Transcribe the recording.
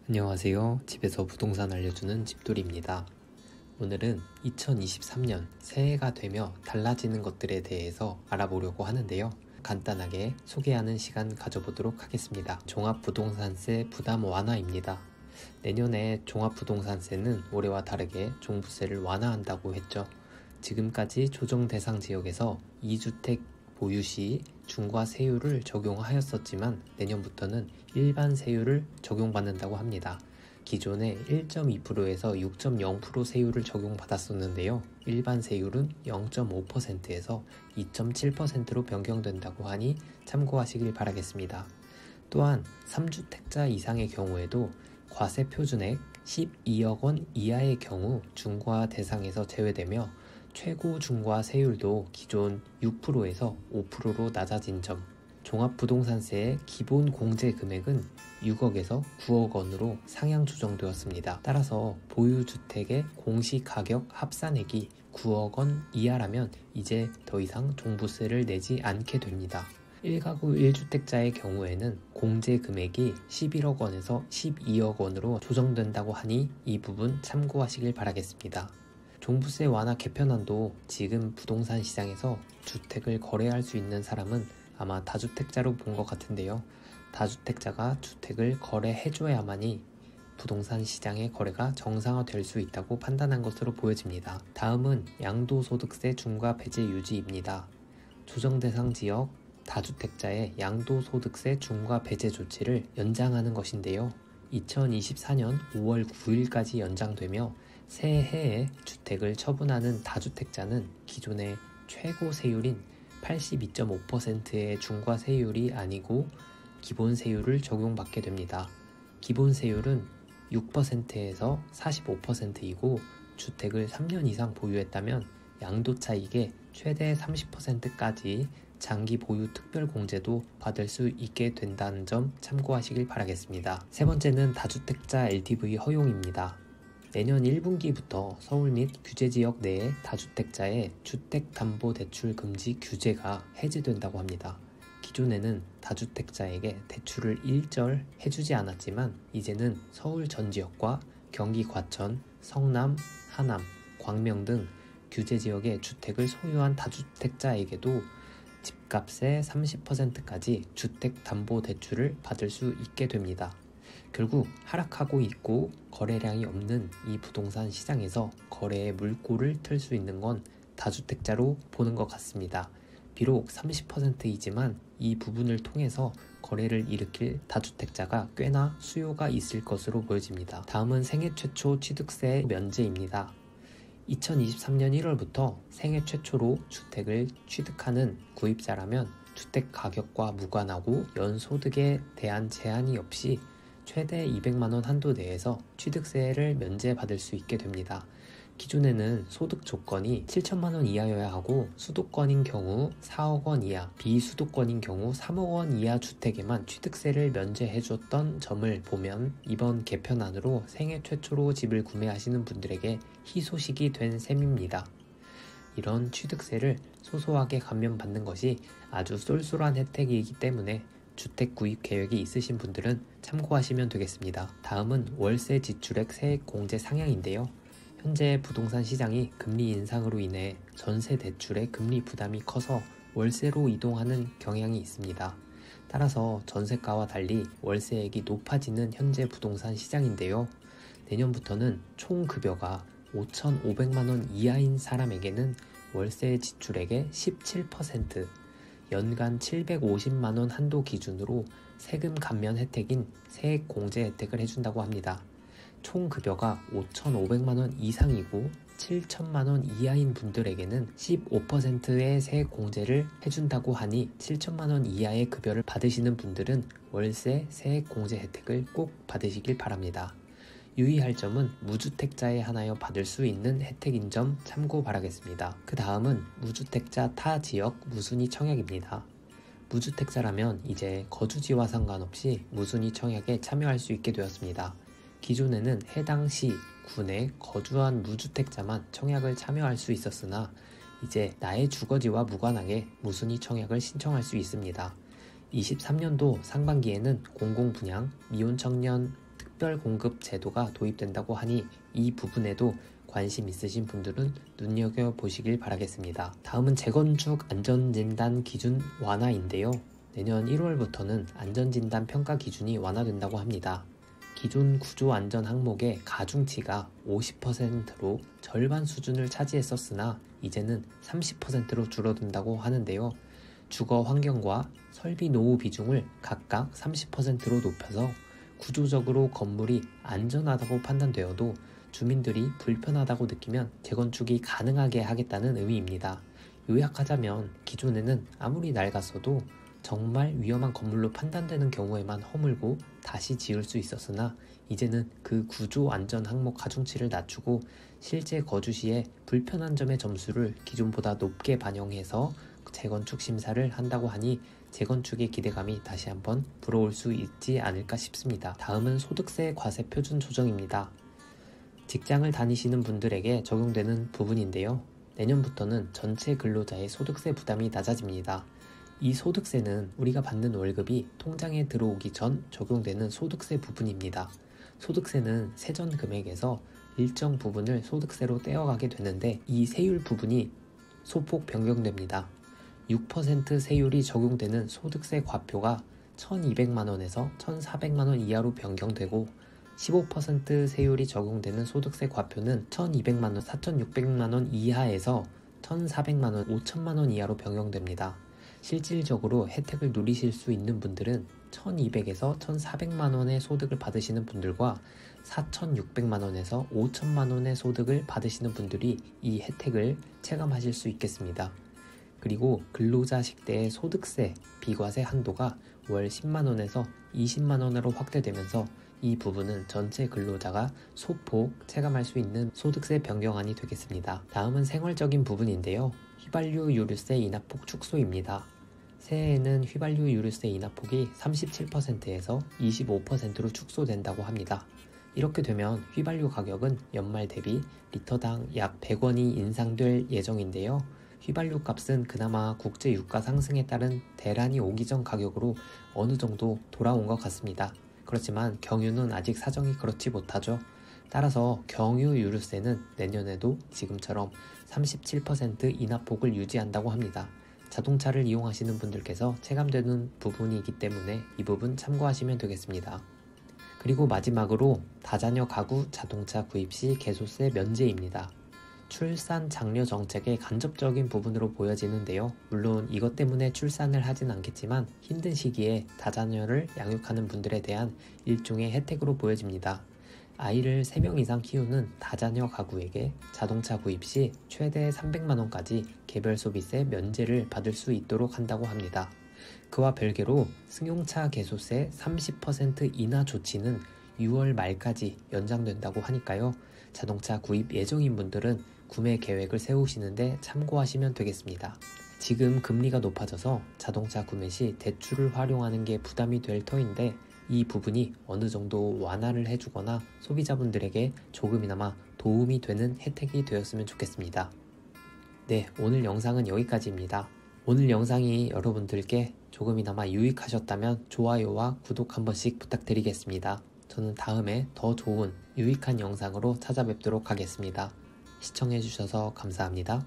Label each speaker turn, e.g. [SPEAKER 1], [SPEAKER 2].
[SPEAKER 1] 안녕하세요. 집에서 부동산 알려주는 집돌이입니다. 오늘은 2023년 새해가 되며 달라지는 것들에 대해서 알아보려고 하는데요. 간단하게 소개하는 시간 가져보도록 하겠습니다. 종합부동산세 부담 완화입니다. 내년에 종합부동산세는 올해와 다르게 종부세를 완화한다고 했죠. 지금까지 조정 대상 지역에서 2주택 보유 시 중과 세율을 적용하였었지만 내년부터는 일반 세율을 적용받는다고 합니다. 기존에 1.2%에서 6.0% 세율을 적용받았었는데요. 일반 세율은 0.5%에서 2.7%로 변경된다고 하니 참고하시길 바라겠습니다. 또한 3주택자 이상의 경우에도 과세 표준액 12억 원 이하의 경우 중과 대상에서 제외되며 최고 중과 세율도 기존 6%에서 5%로 낮아진 점, 종합부동산세의 기본 공제 금액은 6억에서 9억 원으로 상향 조정되었습니다. 따라서 보유주택의 공시가격 합산액이 9억 원 이하라면 이제 더 이상 종부세를 내지 않게 됩니다. 1가구 1주택자의 경우에는 공제 금액이 11억 원에서 12억 원으로 조정된다고 하니 이 부분 참고하시길 바라겠습니다. 종부세 완화 개편안도 지금 부동산 시장에서 주택을 거래할 수 있는 사람은 아마 다주택자로 본 것 같은데요. 다주택자가 주택을 거래해줘야만이 부동산 시장의 거래가 정상화될 수 있다고 판단한 것으로 보여집니다. 다음은 양도소득세 중과 배제 유지입니다. 조정 대상 지역 다주택자의 양도소득세 중과 배제 조치를 연장하는 것인데요. 2024년 5월 9일까지 연장되며 새해에 주택을 처분하는 다주택자는 기존의 최고 세율인 82.5%의 중과 세율이 아니고 기본 세율을 적용받게 됩니다. 기본 세율은 6%에서 45%이고 주택을 3년 이상 보유했다면 양도차익의 최대 30%까지 장기 보유 특별공제도 받을 수 있게 된다는 점 참고하시길 바라겠습니다. 세 번째는 다주택자 LTV 허용입니다. 내년 1분기부터 서울 및 규제지역 내의 다주택자의 주택담보대출 금지 규제가 해제된다고 합니다. 기존에는 다주택자에게 대출을 일절 해주지 않았지만 이제는 서울 전 지역과 경기 과천, 성남, 하남, 광명 등 규제지역의 주택을 소유한 다주택자에게도 집값의 30%까지 주택담보대출을 받을 수 있게 됩니다. 결국 하락하고 있고 거래량이 없는 이 부동산 시장에서 거래의 물꼬를 틀 수 있는 건 다주택자로 보는 것 같습니다. 비록 30%이지만 이 부분을 통해서 거래를 일으킬 다주택자가 꽤나 수요가 있을 것으로 보여집니다. 다음은 생애 최초 취득세 면제입니다. 2023년 1월부터 생애 최초로 주택을 취득하는 구입자라면 주택 가격과 무관하고 연소득에 대한 제한이 없이 최대 200만원 한도 내에서 취득세를 면제받을 수 있게 됩니다. 기존에는 소득 조건이 7천만원 이하여야 하고 수도권인 경우 4억 원 이하, 비수도권인 경우 3억 원 이하 주택에만 취득세를 면제해줬던 점을 보면 이번 개편안으로 생애 최초로 집을 구매하시는 분들에게 희소식이 된 셈입니다. 이런 취득세를 소소하게 감면받는 것이 아주 쏠쏠한 혜택이기 때문에 주택 구입 계획이 있으신 분들은 참고하시면 되겠습니다. 다음은 월세 지출액 세액 공제 상향인데요. 현재 부동산 시장이 금리 인상으로 인해 전세 대출의 금리 부담이 커서 월세로 이동하는 경향이 있습니다. 따라서 전세가와 달리 월세액이 높아지는 현재 부동산 시장인데요. 내년부터는 총 급여가 5,500만원 이하인 사람에게는 월세 지출액의 17%, 연간 750만원 한도 기준으로 세금 감면 혜택인 세액 공제 혜택을 해준다고 합니다. 총 급여가 5,500만원 이상이고 7천만원 이하인 분들에게는 15%의 세액 공제를 해준다고 하니 7천만원 이하의 급여를 받으시는 분들은 월세 세액 공제 혜택을 꼭 받으시길 바랍니다. 유의할 점은 무주택자에 한하여 받을 수 있는 혜택인 점 참고 바라겠습니다. 그 다음은 무주택자 타 지역 무순위 청약입니다. 무주택자라면 이제 거주지와 상관없이 무순위 청약에 참여할 수 있게 되었습니다. 기존에는 해당 시, 군에 거주한 무주택자만 청약을 참여할 수 있었으나 이제 나의 주거지와 무관하게 무순위 청약을 신청할 수 있습니다. 23년도 상반기에는 공공분양, 미혼청년 특별 공급 제도가 도입된다고 하니 이 부분에도 관심 있으신 분들은 눈여겨보시길 바라겠습니다. 다음은 재건축 안전진단 기준 완화인데요. 내년 1월부터는 안전진단 평가 기준이 완화된다고 합니다. 기존 구조 안전 항목의 가중치가 50%로 절반 수준을 차지했었으나 이제는 30%로 줄어든다고 하는데요. 주거 환경과 설비 노후 비중을 각각 30%로 높여서 구조적으로 건물이 안전하다고 판단되어도 주민들이 불편하다고 느끼면 재건축이 가능하게 하겠다는 의미입니다. 요약하자면 기존에는 아무리 낡았어도 정말 위험한 건물로 판단되는 경우에만 허물고 다시 지을 수 있었으나 이제는 그 구조 안전 항목 가중치를 낮추고 실제 거주 시에 불편한 점의 점수를 기존보다 높게 반영해서 재건축 심사를 한다고 하니 재건축의 기대감이 다시 한번 불어올 수 있지 않을까 싶습니다. 다음은 소득세 과세 표준 조정입니다. 직장을 다니시는 분들에게 적용되는 부분인데요. 내년부터는 전체 근로자의 소득세 부담이 낮아집니다. 이 소득세는 우리가 받는 월급이 통장에 들어오기 전 적용되는 소득세 부분입니다. 소득세는 세전 금액에서 일정 부분을 소득세로 떼어가게 되는데 이 세율 부분이 소폭 변경됩니다. 6% 세율이 적용되는 소득세 과표가 1,200만원에서 1,400만원 이하로 변경되고 15% 세율이 적용되는 소득세 과표는 1,200만원, 4,600만원 이하에서 1,400만원, 5,000만원 이하로 변경됩니다. 실질적으로 혜택을 누리실 수 있는 분들은 1,200에서 1,400만원의 소득을 받으시는 분들과 4,600만원에서 5,000만원의 소득을 받으시는 분들이 이 혜택을 체감하실 수 있겠습니다. 그리고 근로자 식대의 소득세 비과세 한도가 월 10만원에서 20만원으로 확대되면서 이 부분은 전체 근로자가 소폭 체감할 수 있는 소득세 변경안이 되겠습니다. 다음은 생활적인 부분인데요. 휘발유 유류세 인하폭 축소입니다. 새해에는 휘발유 유류세 인하폭이 37%에서 25%로 축소된다고 합니다. 이렇게 되면 휘발유 가격은 연말 대비 리터당 약 100원이 인상될 예정인데요. 휘발유 값은 그나마 국제 유가 상승에 따른 대란이 오기 전 가격으로 어느 정도 돌아온 것 같습니다. 그렇지만 경유는 아직 사정이 그렇지 못하죠. 따라서 경유 유류세는 내년에도 지금처럼 37% 인하폭을 유지한다고 합니다. 자동차를 이용하시는 분들께서 체감되는 부분이기 때문에 이 부분 참고하시면 되겠습니다. 그리고 마지막으로 다자녀 가구 자동차 구입 시 개소세 면제입니다. 출산 장려 정책의 간접적인 부분으로 보여지는데요. 물론 이것 때문에 출산을 하진 않겠지만 힘든 시기에 다자녀를 양육하는 분들에 대한 일종의 혜택으로 보여집니다. 아이를 3명 이상 키우는 다자녀 가구에게 자동차 구입 시 최대 300만원까지 개별 소비세 면제를 받을 수 있도록 한다고 합니다. 그와 별개로 승용차 개소세 30% 인하 조치는 6월 말까지 연장된다고 하니까요. 자동차 구입 예정인 분들은 구매 계획을 세우시는데 참고하시면 되겠습니다. 지금 금리가 높아져서 자동차 구매 시 대출을 활용하는 게 부담이 될 터인데 이 부분이 어느 정도 완화를 해주거나 소비자분들에게 조금이나마 도움이 되는 혜택이 되었으면 좋겠습니다. 네, 오늘 영상은 여기까지입니다. 오늘 영상이 여러분들께 조금이나마 유익하셨다면 좋아요와 구독 한 번씩 부탁드리겠습니다. 저는 다음에 더 좋은 유익한 영상으로 찾아뵙도록 하겠습니다. 시청해주셔서 감사합니다.